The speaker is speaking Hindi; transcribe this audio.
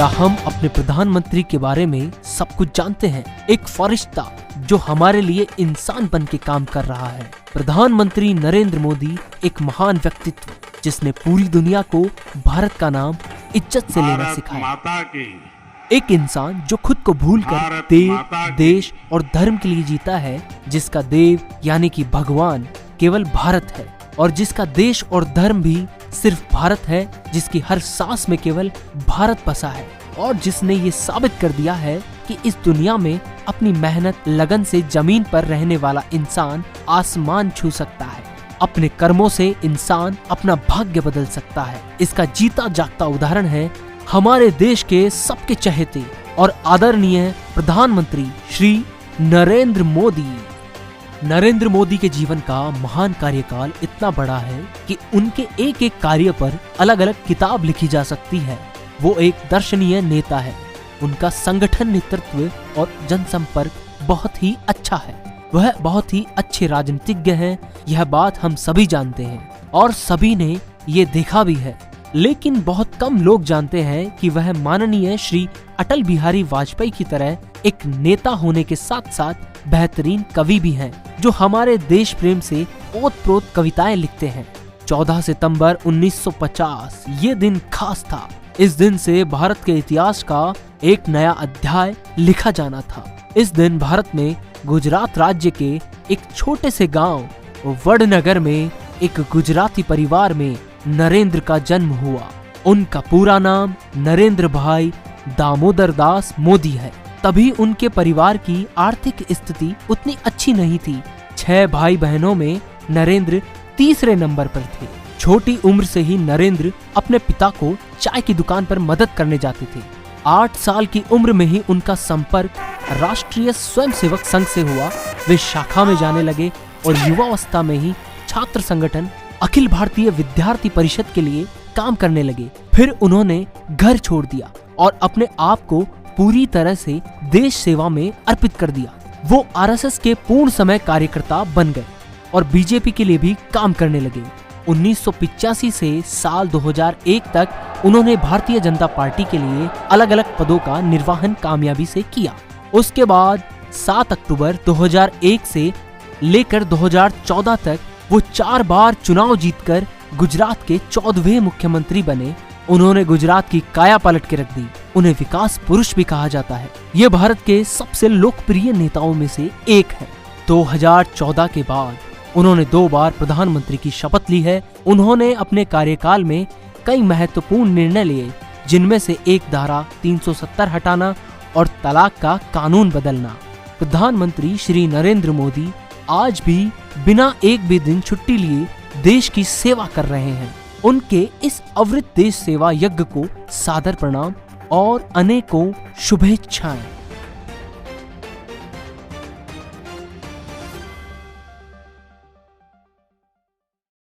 क्या हम अपने प्रधानमंत्री के बारे में सब कुछ जानते हैं? एक फरिश्ता जो हमारे लिए इंसान बन के काम कर रहा है। प्रधानमंत्री नरेंद्र मोदी एक महान व्यक्तित्व, जिसने पूरी दुनिया को भारत का नाम इज्जत से लेना सिखाया। एक इंसान जो खुद को भूलकर देश और धर्म के लिए जीता है, जिसका देव यानी कि भगवान केवल भारत है और जिसका देश और धर्म भी सिर्फ भारत है, जिसकी हर सांस में केवल भारत बसा है और जिसने ये साबित कर दिया है कि इस दुनिया में अपनी मेहनत लगन से जमीन पर रहने वाला इंसान आसमान छू सकता है। अपने कर्मों से इंसान अपना भाग्य बदल सकता है। इसका जीता जागता उदाहरण है हमारे देश के सबके चहेते और आदरणीय प्रधानमंत्री श्री नरेंद्र मोदी। नरेंद्र मोदी के जीवन का महान कार्यकाल इतना बड़ा है कि उनके एक एक कार्य पर अलग अलग किताब लिखी जा सकती है। वो एक दर्शनीय नेता है। उनका संगठन नेतृत्व और जनसंपर्क बहुत ही अच्छा है। वह बहुत ही अच्छे राजनीतिज्ञ हैं, यह बात हम सभी जानते हैं और सभी ने ये देखा भी है। लेकिन बहुत कम लोग जानते हैं कि वह माननीय श्री अटल बिहारी वाजपेयी की तरह एक नेता होने के साथ साथ बेहतरीन कवि भी हैं, जो हमारे देश प्रेम से ओतप्रोत कविताएं लिखते हैं। 14 सितंबर 1950 ये दिन खास था। इस दिन से भारत के इतिहास का एक नया अध्याय लिखा जाना था। इस दिन भारत में गुजरात राज्य के एक छोटे से गांव वडनगर में एक गुजराती परिवार में नरेंद्र का जन्म हुआ। उनका पूरा नाम नरेंद्र भाई दामोदर दास मोदी है। तभी उनके परिवार की आर्थिक स्थिति उतनी अच्छी नहीं थी। 6 भाई बहनों में नरेंद्र तीसरे नंबर पर थे। छोटी उम्र से ही नरेंद्र अपने पिता को चाय की दुकान पर मदद करने जाते थे। 8 साल की उम्र में ही उनका संपर्क राष्ट्रीय स्वयंसेवक संघ से हुआ। वे शाखा में जाने लगे और युवावस्था में ही छात्र संगठन अखिल भारतीय विद्यार्थी परिषद के लिए काम करने लगे। फिर उन्होंने घर छोड़ दिया और अपने आप को पूरी तरह से देश सेवा में अर्पित कर दिया। वो आरएसएस के पूर्ण समय कार्यकर्ता बन गए और बीजेपी के लिए भी काम करने लगे। 1985 से साल 2001 तक उन्होंने भारतीय जनता पार्टी के लिए अलग अलग पदों का निर्वहन कामयाबी से किया। उसके बाद 7 अक्टूबर 2001 से लेकर 2014 तक वो 4 बार चुनाव जीतकर गुजरात के 14वें मुख्यमंत्री बने। उन्होंने गुजरात की काया पलट के रख दी। उन्हें विकास पुरुष भी कहा जाता है। ये भारत के सबसे लोकप्रिय नेताओं में से एक है। 2014 के बाद उन्होंने 2 बार प्रधानमंत्री की शपथ ली है। उन्होंने अपने कार्यकाल में कई महत्वपूर्ण निर्णय लिए, जिनमें से एक धारा 370 हटाना और तलाक का कानून बदलना। प्रधानमंत्री श्री नरेंद्र मोदी आज भी बिना एक भी दिन छुट्टी लिए देश की सेवा कर रहे हैं। उनके इस अविरत देश सेवा यज्ञ को सादर प्रणाम और अनेकों शुभेच्छाएं।